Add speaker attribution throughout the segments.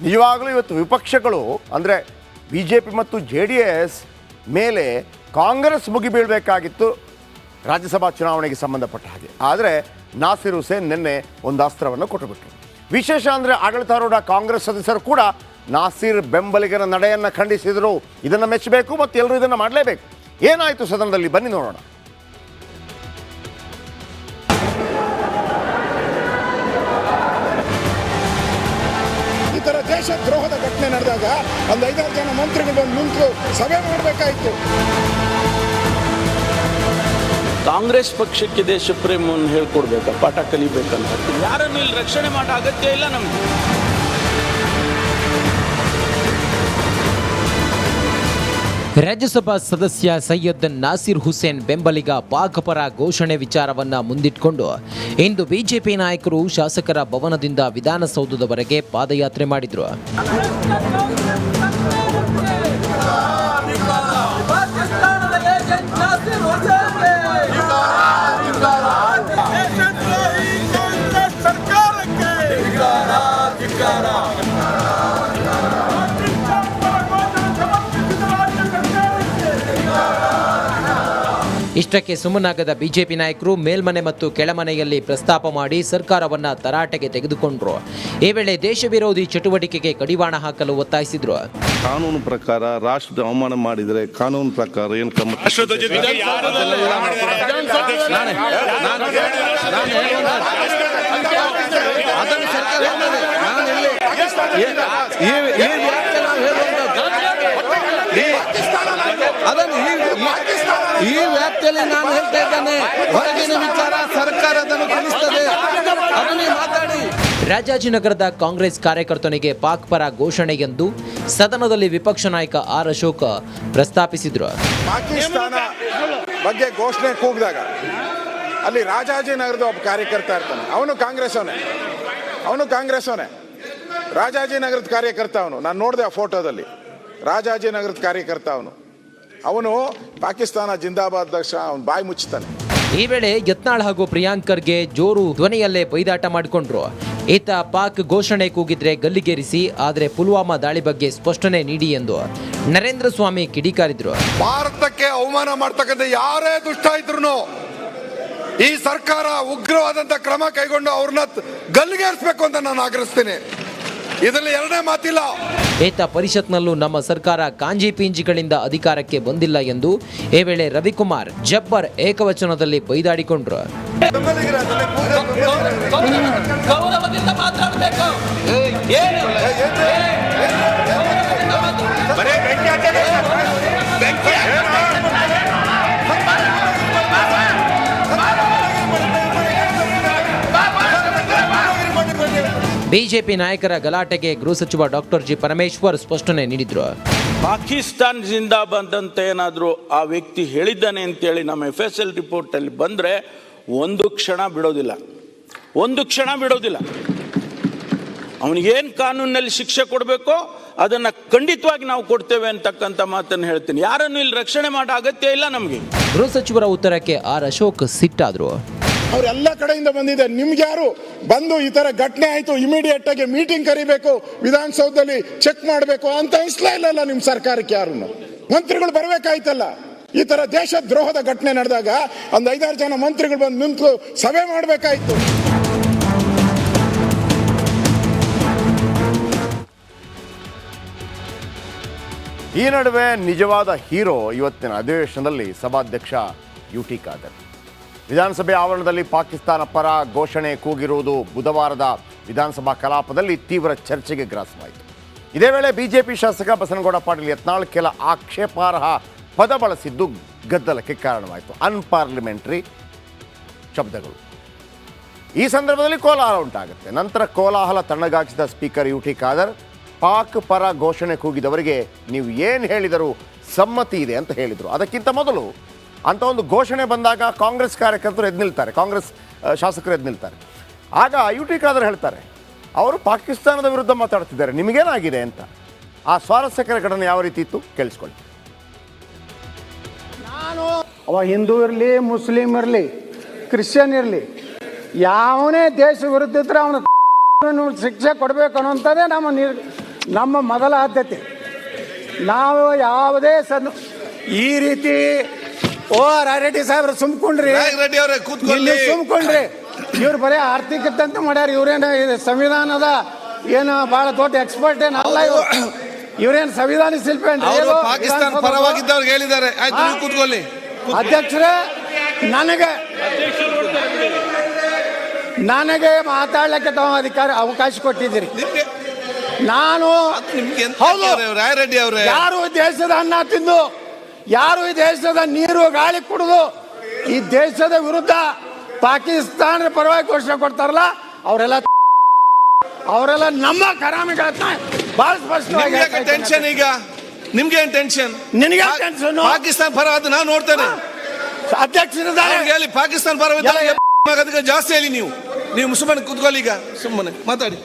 Speaker 1: ನಿಜವಾಗಲೂ ಇವತ್ತು ವಿಪಕ್ಷಗಳು ಅಂದರೆ BJP ಮತ್ತು JDS ಮೇಲೆ ಕಾಂಗ್ರೆಸ್ ಮುಗಿಬೀಳಬೇಕಾಗಿತ್ತು ರಾಜ್ಯಸಭಾ ಚುನಾವಣೆಗೆ ಸಂಬಂಧಪಟ್ಟ ಹಾಗೆ. ಆದರೆ ನಾಸಿರ್ ಹುಸೇನ್ ನಿನ್ನೆ ಒಂದು ಅಸ್ತ್ರವನ್ನು ಕೊಟ್ಟುಬಿಟ್ರು. ವಿಶೇಷ ಅಂದರೆ ಆಡಳಿತಾರೂಢ ಕಾಂಗ್ರೆಸ್ ಸದಸ್ಯರು ಕೂಡ ನಾಸಿರ್ ಬೆಂಬಲಿಗರ ನಡೆಯನ್ನು ಖಂಡಿಸಿದರು. ಇದನ್ನು ಮೆಚ್ಚಬೇಕು ಮತ್ತು ಎಲ್ಲರೂ ಇದನ್ನು ಮಾಡಲೇಬೇಕು. ಏನಾಯಿತು ಸದನದಲ್ಲಿ ಬನ್ನಿ ನೋಡೋಣ.
Speaker 2: ಈ ಥರ ದೇಶದ್ರೋಹದ ಘಟನೆ ನಡೆದಾಗ ಒಂದು 5-6 ಜನ ಮಂತ್ರಿಗಳು ಬಂದು ನಿಂತು ಸಭೆ ಮಾಡಬೇಕಾಯಿತು.
Speaker 3: ಕಾಂಗ್ರೆಸ್ ಪಕ್ಷಕ್ಕೆ ದೇಶ ಪ್ರೇಮವನ್ನು ಹೇಳ್ಕೊಡ್ಬೇಕಾ, ಪಾಠ ಕಲಿಬೇಕಂತ ಯಾರನ್ನು ಇಲ್ಲಿ ರಕ್ಷಣೆ ಮಾಡೋ ಅಗತ್ಯ ಇಲ್ಲ ನಮ್ಗೆ.
Speaker 4: ರಾಜ್ಯಸಭಾ ಸದಸ್ಯ ಸೈಯದ್ ನಾಸಿರ್ ಹುಸೇನ್ ಬೆಂಬಲಿಗ ಪಾಕ್ ಪರ ಘೋಷಣೆ ವಿಚಾರವನ್ನ ಮುಂದಿಟ್ಟುಕೊಂಡು ಇಂದು ಬಿಜೆಪಿ ನಾಯಕರು ಶಾಸಕರ ಭವನದಿಂದ ವಿಧಾನಸೌಧದವರೆಗೆ ಪಾದಯಾತ್ರೆ ಮಾಡಿದ್ರು. ಇಷ್ಟಕ್ಕೆ ಸುಮ್ಮನಾಗದ ಬಿಜೆಪಿ ನಾಯಕರು ಮೇಲ್ಮನೆ ಮತ್ತು ಕೆಳಮನೆಯಲ್ಲಿ ಪ್ರಸ್ತಾಪ ಮಾಡಿ ಸರ್ಕಾರವನ್ನ ತರಾಟೆಗೆ ತೆಗೆದುಕೊಂಡ್ರು. ಈ ವೇಳೆ ದೇಶ ವಿರೋಧಿ ಚಟುವಟಿಕೆಗೆ ಕಡಿವಾಣ ಹಾಕಲು ಒತ್ತಾಯಿಸಿದ್ರು.
Speaker 5: ಕಾನೂನು ಪ್ರಕಾರ ರಾಷ್ಟ್ರದ ಅವಮಾನ ಮಾಡಿದರೆ ಕಾನೂನು ಪ್ರಕಾರ ಏನು ಕ್ರಮ
Speaker 6: ಈ ವ್ಯಾಪ್ತಿಯಲ್ಲಿ ನಾನು ಹೇಳ್ತಾ ಇದ್ದೇನೆ. ಹೊರಗಿನ ವಿಚಾರ ಸರ್ಕಾರ ಅದನ್ನು ತಿಳಿಸುತ್ತದೆ, ಅದನ್ನೇ ಮಾತಾಡಿ.
Speaker 4: ರಾಜಾಜಿನಗರದ ಕಾಂಗ್ರೆಸ್ ಕಾರ್ಯಕರ್ತನಿಗೆ ಪಾಕ್ ಪರ ಘೋಷಣೆ ಎಂದು ಸದನದಲ್ಲಿ ವಿಪಕ್ಷ ನಾಯಕ ಆರ್ ಅಶೋಕ್ ಪ್ರಸ್ತಾಪಿಸಿದ್ರು.
Speaker 2: ಪಾಕಿಸ್ತಾನ ಬಗ್ಗೆ ಘೋಷಣೆ ಕೂಗಿದಾಗ ಅಲ್ಲಿ ರಾಜಾಜಿನಗರದ ಒಬ್ಬ ಕಾರ್ಯಕರ್ತ ಇರ್ತಾನೆ. ಅವನು ಕಾಂಗ್ರೆಸ್ ಅವನೇ ರಾಜಾಜಿನಗರದ ಕಾರ್ಯಕರ್ತ ಅವನು. ನಾನು ನೋಡಿದೆ ಆ ಫೋಟೋದಲ್ಲಿ. ರಾಜಾಜಿನಗರದ ಕಾರ್ಯಕರ್ತ ಅವನು ಪಾಕಿಸ್ತಾನ ಜಿಂದಾಬಾದ್ ದಕ್ಷ ಅವನು ಬಾಯಿ ಮುಚ್ಚುತ್ತಾನೆ.
Speaker 4: ಈ ವೇಳೆ ಯತ್ನಾಳ್ ಹಾಗೂ ಪ್ರಿಯಾಂಕ್ ಖರ್ಗೆ ಜೋರು ಧ್ವನಿಯಲ್ಲೇ ಬೈದಾಟ ಮಾಡಿಕೊಂಡ್ರು. ಈತ ಪಾಕ್ ಘೋಷಣೆ ಕೂಗಿದ್ರೆ ಗಲ್ಲಿಗೇರಿಸಿ, ಆದರೆ ಪುಲ್ವಾಮಾ ದಾಳಿ ಬಗ್ಗೆ ಸ್ಪಷ್ಟನೆ ನೀಡಿ ಎಂದು ನರೇಂದ್ರ ಸ್ವಾಮಿ ಕಿಡಿಕಾರಿದ್ರು.
Speaker 7: ಭಾರತಕ್ಕೆ ಅವಮಾನ ಮಾಡ್ತಕ್ಕಂಥ ಯಾರೇ ದುಷ್ಟ ಇದ್ರು ಈ ಸರ್ಕಾರ ಉಗ್ರವಾದಂತ ಕ್ರಮ ಕೈಗೊಂಡು ಅವ್ರನ್ನ ಗಲ್ಲಿಗೇರಿಸಬೇಕು ಅಂತ ನಾನು ಆಗ್ರಹಿಸ್ತೇನೆ. ಇದರಲ್ಲಿ ಎರಡನೇ ಮಾತಿಲ್ಲ.
Speaker 4: ಈತ ಪರಿಷತ್ನಲ್ಲೂ ನಮ್ಮ ಸರ್ಕಾರ ಕಾಂಜಿ ಪಿಂಜಿಗಳಿಂದ ಅಧಿಕಾರಕ್ಕೆ ಬಂದಿಲ್ಲ ಎಂದು ಈ ವೇಳೆ ರವಿಕುಮಾರ್ ಜಬ್ಬರ್ ಏಕವಚನದಲ್ಲಿ ಬೈದಾಡಿಕೊಂಡ್ರು. ಬಿಜೆಪಿ ನಾಯಕರ ಗಲಾಟೆಗೆ ಗೃಹ ಸಚಿವ ಡಾಕ್ಟರ್ ಜಿ ಪರಮೇಶ್ವರ್ ಸ್ಪಷ್ಟನೆ ನೀಡಿದ್ರು.
Speaker 3: ಪಾಕಿಸ್ತಾನ್ ಜಿಂದಾಬಾದ್ ಅಂತ ಏನಾದರೂ ಆ ವ್ಯಕ್ತಿ ಹೇಳಿದ್ದಾನೆ ಅಂತೇಳಿ ನಮ್ಮ FSL ರಿಪೋರ್ಟ್ ಅಲ್ಲಿ ಬಂದ್ರೆ ಒಂದು ಕ್ಷಣ ಬಿಡೋದಿಲ್ಲ. ಅವನಿಗೇನು ಕಾನೂನಿನಲ್ಲಿ ಶಿಕ್ಷೆ ಕೊಡಬೇಕೋ ಅದನ್ನ ಖಂಡಿತವಾಗಿ ನಾವು ಕೊಡ್ತೇವೆ ಅಂತಕ್ಕಂಥ ಮಾತನ್ನು ಹೇಳ್ತೀನಿ. ಯಾರನ್ನು ಇಲ್ಲಿ ರಕ್ಷಣೆ ಮಾಡೋ ಅಗತ್ಯ ಇಲ್ಲ ನಮಗೆ.
Speaker 4: ಗೃಹ ಸಚಿವರ ಉತ್ತರಕ್ಕೆ ಆರ್ ಅಶೋಕ್ ಸಿಟ್ಟಾದ್ರು.
Speaker 2: ಅವರೆಲ್ಲ ಕಡೆಯಿಂದ ಬಂದಿದೆ. ನಿಮ್ಗೆ ಯಾರು ಬಂದು ಈ ತರ ಘಟನೆ ಆಯ್ತು ಇಮಿಡಿಯೇಟ್ ಆಗಿ ಮೀಟಿಂಗ್ ಕರಿಬೇಕು, ವಿಧಾನಸೌಧದಲ್ಲಿ ಚೆಕ್ ಮಾಡಬೇಕು ಅಂತ ಅನಿಸ್ಲೇ ಇಲ್ಲ ನಿಮ್ಮ ಸರ್ಕಾರಕ್ಕೆ. ಯಾರು ಮಂತ್ರಿಗಳು ಬರಬೇಕಾಯ್ತಲ್ಲ. ಈ ತರ ದೇಶದ್ರೋಹದ ಘಟನೆ ನಡೆದಾಗ ಒಂದು 5-6 ಜನ ಮಂತ್ರಿಗಳು ಬಂದು ನಿಂತು ಸಭೆ ಮಾಡಬೇಕಾಯ್ತು.
Speaker 1: ಈ ನಡುವೆ ನಿಜವಾದ ಹೀರೋ ಇವತ್ತಿನ ಅಧಿವೇಶನದಲ್ಲಿ ಸಭಾಧ್ಯಕ್ಷ UT ಖಾದರ್. ವಿಧಾನಸಭೆ ಆವರಣದಲ್ಲಿ ಪಾಕಿಸ್ತಾನ ಪರ ಘೋಷಣೆ ಕೂಗಿರುವುದು ಬುಧವಾರದ ವಿಧಾನಸಭಾ ಕಲಾಪದಲ್ಲಿ ತೀವ್ರ ಚರ್ಚೆಗೆ ಗ್ರಾಸವಾಯಿತು. ಇದೇ ವೇಳೆ ಬಿಜೆಪಿ ಶಾಸಕ ಬಸನಗೌಡ ಪಾಟೀಲ್ ಯತ್ನಾಳ್ ಕೆಲ ಆಕ್ಷೇಪಾರ್ಹ ಪದ ಬಳಸಿದ್ದು ಗದ್ದಲಕ್ಕೆ ಕಾರಣವಾಯಿತು. ಅನ್ಪಾರ್ಲಿಮೆಂಟರಿ ಶಬ್ದಗಳು. ಈ ಸಂದರ್ಭದಲ್ಲಿ ಕೋಲಾಹಲ ಉಂಟಾಗುತ್ತೆ. ನಂತರ ಕೋಲಾಹಲ ತಣ್ಣಗಾಗಿಸಿದ ಸ್ಪೀಕರ್ UT ಖಾದರ್ ಪಾಕ್ ಪರ ಘೋಷಣೆ ಕೂಗಿದವರಿಗೆ ನೀವು ಏನು ಹೇಳಿದರೂ ಸಮ್ಮತಿ ಇದೆ ಅಂತ ಹೇಳಿದರು. ಅದಕ್ಕಿಂತ ಮೊದಲು ಅಂತ ಒಂದು ಘೋಷಣೆ ಬಂದಾಗ ಕಾಂಗ್ರೆಸ್ ಕಾರ್ಯಕರ್ತರು ಎದ್ದು ನಿಲ್ತಾರೆ, ಕಾಂಗ್ರೆಸ್ ಶಾಸಕರು ಎದ್ದು ನಿಲ್ತಾರೆ. ಆಗ UT ಖಾದರ್ ಹೇಳ್ತಾರೆ ಅವರು ಪಾಕಿಸ್ತಾನದ ವಿರುದ್ಧ ಮಾತಾಡ್ತಿದ್ದಾರೆ, ನಿಮಗೇನಾಗಿದೆ ಅಂತ. ಆ ಸ್ವಾರಸ್ಯಕರ ಘಟನೆ ಯಾವ ರೀತಿ ಇತ್ತು ಕೇಳಿಸ್ಕೊಳ್ಳಿ.
Speaker 8: ಅವ ಹಿಂದೂ ಇರಲಿ, ಮುಸ್ಲಿಂ ಇರಲಿ, ಕ್ರಿಶ್ಚಿಯನ್ ಇರಲಿ, ಯಾವನೇ ದೇಶ ವಿರುದ್ಧ ಇದ್ರೆ ಅವನು ಶಿಕ್ಷೆ ಕೊಡಬೇಕು ಅನ್ನೋಂಥದ್ದೇ ನಮ್ಮ ನಮ್ಮ ಮೊದಲ ಆದ್ಯತೆ. ನಾವು ಯಾವುದೇ ಈ ರೀತಿ ರೆಡ್ಡಿ ಸಾಹೇಬ್ರು ಸುಮ್ಕೊಂಡ್ರಿ,
Speaker 6: ರೆಡ್ಡಿ ಅವರೇ ಕೂತ್ಕೊಳ್ಳಿ,
Speaker 8: ಸುಮ್ಕೊಂಡ್ರಿ. ಇವ್ರು ಬರೀ ಆರ್ಥಿಕತೆ ಅಂತ ಮಾಡ್ಯಾರ. ಇವ್ರೇನು ಸಂವಿಧಾನದ ಏನು ಬಹಳ ದೊಡ್ಡ ಎಕ್ಸ್ಪರ್ಟ್ ಏನಲ್ಲ. ಇವ್ರೇನು ಸಂವಿಧಾನ ಶಿಲ್ಪಿ
Speaker 6: ಪಾಕಿಸ್ತಾನ ಪರವಾಗಿದ್ದವ್ರಿಗೆ ಹೇಳಿದ್ದಾರೆ. ಆಯ್ತು, ನೀವು ಕೂತ್ಕೊಳ್ಳಿ.
Speaker 8: ಅಧ್ಯಕ್ಷರೇ, ನನಗೆ ಮಾತಾಡ್ಲಿಕ್ಕೆ ತಾವು ಅವಕಾಶ ಕೊಟ್ಟಿದ್ದೀರಿ. ನಾನು
Speaker 6: ರೆಡ್ಡಿ ಅವರೇ,
Speaker 8: ಯಾರು ದೇಶದ ಅನ್ನ ತಿಂದು, ಯಾರು ಈ ದೇಶದ ನೀರು ಗಾಳಿ ಕುಡಿದು ಈ ದೇಶದ ವಿರುದ್ಧ ಪಾಕಿಸ್ತಾನದ ಪರವಾಗಿ ಘೋಷಣೆ ಕೊಡ್ತಾರಲ್ಲ, ಅವರೆಲ್ಲ ನಮ್ಮ ಕರಾಮಿಗಳನ್ನ ಬಹಳ ಸ್ಪಷ್ಟವಾಗಿ.
Speaker 6: ಟೆನ್ಷನ್ ಈಗ ನಿಮ್ಗೆ ಏನ್ ಟೆನ್ಷನ್?
Speaker 8: ನಿನಗೆ ಟೆನ್ಷನ್?
Speaker 6: ಪಾಕಿಸ್ತಾನ ಪರವಾದ ನಾನು ನೋಡ್ತೇನೆ.
Speaker 8: ಅಧ್ಯಕ್ಷರಿದ್ದಾರೆ
Speaker 6: ಹೇಳಿ, ಪಾಕಿಸ್ತಾನ ಪರವಾದ ಜಾಸ್ತಿ ಹೇಳಿ. ನೀವು ಸುಮ್ಮನೆ ಕೂತ್ಕೊಳ್ಳಿ, ಈಗ ಸುಮ್ಮನೆ ಮಾತಾಡಿ.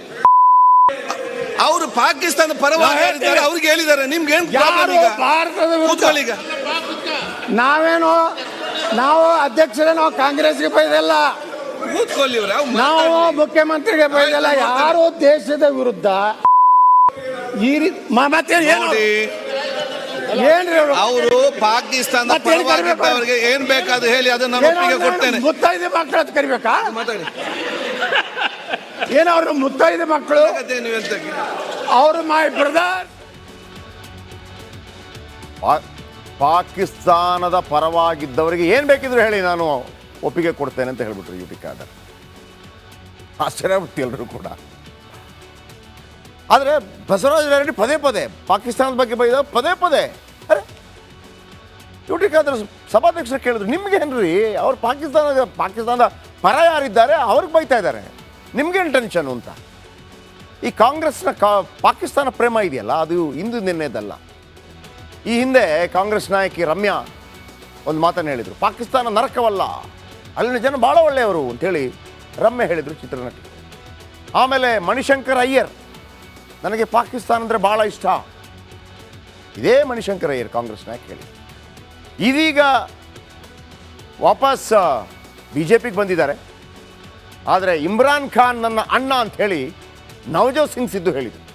Speaker 6: ಅವರು ಪಾಕಿಸ್ತಾನ ಪರವಾಗಿ ಹೇಳಿದ್ದಾರೆ, ಅವ್ರಿಗೆ ಹೇಳಿದ್ದಾರೆ. ನಿಮ್ಗೆ ಏನ್
Speaker 8: ಭಾರತದ
Speaker 6: ಕೂತ್ಕೊಳ್ಳಿ ಈಗ.
Speaker 8: ನಾವು ಅಧ್ಯಕ್ಷರೇ, ನಾವು ಕಾಂಗ್ರೆಸ್ಗೆ ಬೈದಲ್ಲ,
Speaker 6: ಕೂತ್ಕೊಳ್ಳಿ.
Speaker 8: ನಾವು ಮುಖ್ಯಮಂತ್ರಿಗೆ ಬೈದಲ್ಲ. ಯಾರು ದೇಶದ ವಿರುದ್ಧ ಈ ರೀತಿ ಮತ್ತೆ ಏನ್ರಿ
Speaker 6: ಅವರು ಪಾಕಿಸ್ತಾನ ಪರವಾಗಿದ್ದವರಿಗೆ ಏನ್ ಬೇಕಾದ್ರೂ ಹೇಳಿ, ಅದನ್ನ ನಾನು ಒಪ್ಪಿಗೆ ಕೊಡ್ತೇನೆ.
Speaker 8: ಮುತ್ತೈದೆ ಮಕ್ಕಳ ಅಂತ ಕರಿಬೇಕಾ?
Speaker 6: ಮಾತಾಡಿ.
Speaker 8: ಏನವ್ರು ಮುತ್ತೈದೆ ಮಕ್ಕಳು? ಅವರು ಮೈ ಬ್ರದರ್.
Speaker 1: ಪಾಕಿಸ್ತಾನದ ಪರವಾಗಿದ್ದವರಿಗೆ ಏನ್ ಬೇಕಿದ್ರು ಹೇಳಿ, ನಾನು ಒಪ್ಪಿಗೆ ಕೊಡ್ತೇನೆ ಅಂತ ಹೇಳ್ಬಿಟ್ರು ಯುಟಿ ಖಾದರ್. ಆಶ್ಚರ್ಯಪಟ್ಟು ಎಲ್ಲರೂ ಕೂಡ. ಆದರೆ ಬಸವರಾಜ ರೆಡ್ಡಿ ಪದೇ ಪದೇ ಪಾಕಿಸ್ತಾನದ ಬಗ್ಗೆ ಬೈದ, ಪದೇ ಪದೇ. ಅರೆ, ಯುಟಿ ಖಾದರ್ ಸಭಾಧ್ಯಕ್ಷರು ಕೇಳಿದ್ರು, ನಿಮ್ಗೇನ್ರಿ ಅವ್ರು ಪಾಕಿಸ್ತಾನದ ಪರ ಯಾರಿದ್ದಾರೆ ಅವ್ರಿಗೆ ಬೈತಾ ಇದ್ದಾರೆ, ನಿಮ್ಗೇನು ಟೆನ್ಷನ್ ಅಂತ. ಈ ಕಾಂಗ್ರೆಸ್ನ ಪಾಕಿಸ್ತಾನ ಪ್ರೇಮ ಇದೆಯಲ್ಲ, ಅದು ಇಂದು ನಿನ್ನೆದಲ್ಲ. ಈ ಹಿಂದೆ ಕಾಂಗ್ರೆಸ್ ನಾಯಕಿ ರಮ್ಯಾ ಒಂದು ಮಾತನ್ನು ಹೇಳಿದರು, ಪಾಕಿಸ್ತಾನ ನರಕವಲ್ಲ, ಅಲ್ಲಿನ ಜನ ಭಾಳ ಒಳ್ಳೆಯವರು ಅಂಥೇಳಿ ರಮ್ಯಾ ಹೇಳಿದರು, ಚಿತ್ರನಟಿ. ಆಮೇಲೆ ಮಣಿಶಂಕರ್ ಅಯ್ಯರ್, ನನಗೆ ಪಾಕಿಸ್ತಾನ ಅಂದರೆ ಭಾಳ ಇಷ್ಟ, ಇದೇ ಮಣಿಶಂಕರ್ ಅಯ್ಯರ್ ಕಾಂಗ್ರೆಸ್ ನಾಯಕ ಹೇಳಿ. ಇದೀಗ ವಾಪಸ್ BJPಗೆ ಬಂದಿದ್ದಾರೆ. ಆದರೆ ಇಮ್ರಾನ್ ಖಾನ್ ನನ್ನ ಅಣ್ಣ ಅಂಥೇಳಿ ನವಜೋತ್ ಸಿಂಗ್ ಸಿದ್ದು ಹೇಳಿದರು,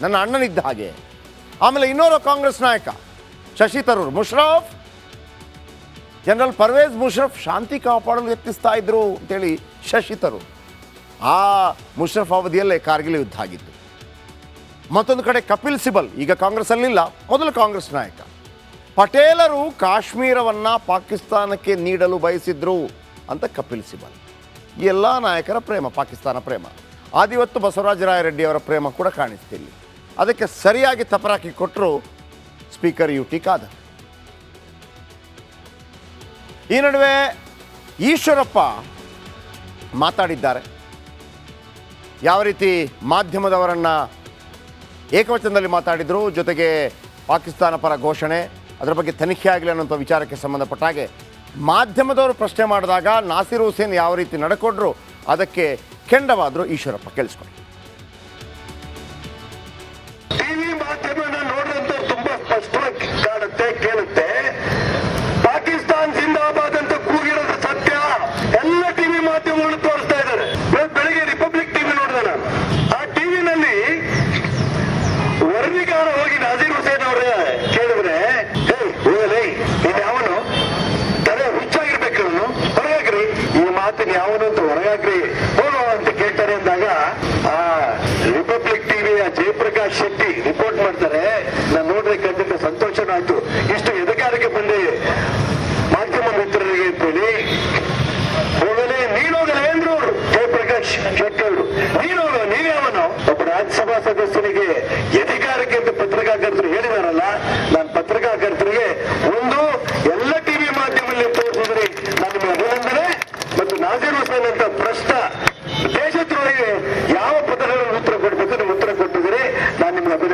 Speaker 1: ನನ್ನ ಅಣ್ಣನಿದ್ದ ಹಾಗೆ. ಆಮೇಲೆ ಇನ್ನೋರು ಕಾಂಗ್ರೆಸ್ ನಾಯಕ ಶಶಿ ತರೂರ್, ಮುಷರಫ್, ಜನರಲ್ ಪರ್ವೇಜ್ ಮುಷರಫ್ ಶಾಂತಿ ಕಾಪಾಡಲು ಯತ್ನಿಸ್ತಾ ಇದ್ರು ಅಂತೇಳಿ ಶಶಿ ತರೂರ್. ಆ ಮುಷರಫ್ ಅವಧಿಯಲ್ಲೇ ಕಾರ್ಗಿಲ್ ಯುದ್ಧ ಆಗಿತ್ತು. ಮತ್ತೊಂದು ಕಡೆ ಕಪಿಲ್ ಸಿಬಲ್, ಈಗ ಕಾಂಗ್ರೆಸ್ಸಲ್ಲಿಲ್ಲ, ಮೊದಲು ಕಾಂಗ್ರೆಸ್ ನಾಯಕ. ಪಟೇಲರು ಕಾಶ್ಮೀರವನ್ನು ಪಾಕಿಸ್ತಾನಕ್ಕೆ ನೀಡಲು ಬಯಸಿದ್ರು ಅಂತ ಕಪಿಲ್ ಸಿಬಲ್. ಈ ಎಲ್ಲ ನಾಯಕರ ಪ್ರೇಮ ಪಾಕಿಸ್ತಾನ ಪ್ರೇಮ. ಆದಿವತ್ತು ಬಸವರಾಜ ರಾಯರೆಡ್ಡಿ ಅವರ ಪ್ರೇಮ ಕೂಡ ಕಾಣಿಸ್ತಿಲ್ಲ. ಅದಕ್ಕೆ ಸರಿಯಾಗಿ ತಪರಾಕಿ ಕೊಟ್ಟರು ಸ್ಪೀಕರ್ ಯುಟಿ ಖಾದರ್. ಈ ನಡುವೆ ಈಶ್ವರಪ್ಪ ಮಾತಾಡಿದ್ದಾರೆ. ಯಾವ ರೀತಿ ಮಾಧ್ಯಮದವರನ್ನು ಏಕವಚನದಲ್ಲಿ ಮಾತಾಡಿದರು, ಜೊತೆಗೆ ಪಾಕಿಸ್ತಾನ ಪರ ಘೋಷಣೆ, ಅದರ ಬಗ್ಗೆ ತನಿಖೆ ಆಗಲಿ ಅನ್ನೋಂಥ ವಿಚಾರಕ್ಕೆ ಸಂಬಂಧಪಟ್ಟ ಹಾಗೆ ಮಾಧ್ಯಮದವರು ಪ್ರಶ್ನೆ ಮಾಡಿದಾಗ ನಾಸಿರ್ ಹುಸೇನ್ ಯಾವ ರೀತಿ ನಡ್ಕೊಂಡ್ರು ಅದಕ್ಕೆ ಕೆಂಡವಾದರು ಈಶ್ವರಪ್ಪ. ಕೇಳಿಸ್ಕೊಳ್ಳಿ.
Speaker 9: ಟಿವಿ ಮಾಧ್ಯಮನ ನೋಡಿದಂತ ತುಂಬಾ ಸ್ಪಷ್ಟವಾಗಿ ಕಾಣುತ್ತೆ, ಕೇಳುತ್ತೆ. ಪಾಕಿಸ್ತಾನ್ ಜಿಂದಾಬಾದ್ ಅಂತ ಕೂಗಿರೋದು ಸತ್ಯ. ಎಲ್ಲ ಟಿವಿ ಮಾಧ್ಯಮಗಳು ತೋರಿಸ್ತಾ ಇದ್ದಾರೆ. ಬೆಳಿಗ್ಗೆ ರಿಪಬ್ಲಿಕ್ ಟಿವಿ ನೋಡಿದೆ ನಾನು. ಆ ಟಿವಿನಲ್ಲಿ ವರದಿಗಾರ ಹೋಗಿ ನಾಸೀರ್ ಹುಸೇನ್ ಅವರೇ ಕೇಳಿದ್ರೆ, ಹೋಗಲೇ ಇನ್ಯಾವನು ತಲೆ ಹುಚ್ಚಾಗಿರ್ಬೇಕು, ಇವನು ಹೊರಗಾಗ್ರಿ, ಈ ಮಾತಿನ ಯಾವನು ಅಂತ ಹೊರಗಾಗ್ರಿ, ಹೋಗೋ ಅಂತ ಕೇಳ್ತಾರೆ ಅಂದಾಗ ಆ ರಿಪಬ್ಲಿಕ್ ಟಿವಿಯ ಜಯಪ್ರಕಾಶ್ ಶೆಟ್ಟಿ ರಿಪೋರ್ಟ್ ಮಾಡ್ತಾರೆ. ನಾನು ನೋಡ್ರೆ ಖಂಡಿತ ಸಂತೋಷನೂ ಆಯ್ತು. ಇಷ್ಟು ಎದಕಾರಕ್ಕೆ ಬಂದೆ ಮಾಧ್ಯಮ ಮಿತ್ರರಿಗೆ ಅಂತೇಳಿ. ಹೋಗಲೇ ನೀನೋಗಲೇ ಅಂದ್ರು ಅವರು, ಜಯಪ್ರಕಾಶ್ ಶೆಟ್ಟಿ ಅವರು. ನೀನೋಗ, ನೀವ್ಯಾವನು? ಒಬ್ಬ ರಾಜ್ಯಸಭಾ ಸದಸ್ಯನಿಗೆ ಅಧಿಕಾರಕ್ಕೆ ಅಂತ ಪತ್ರಿಕಾಕರ್ತರು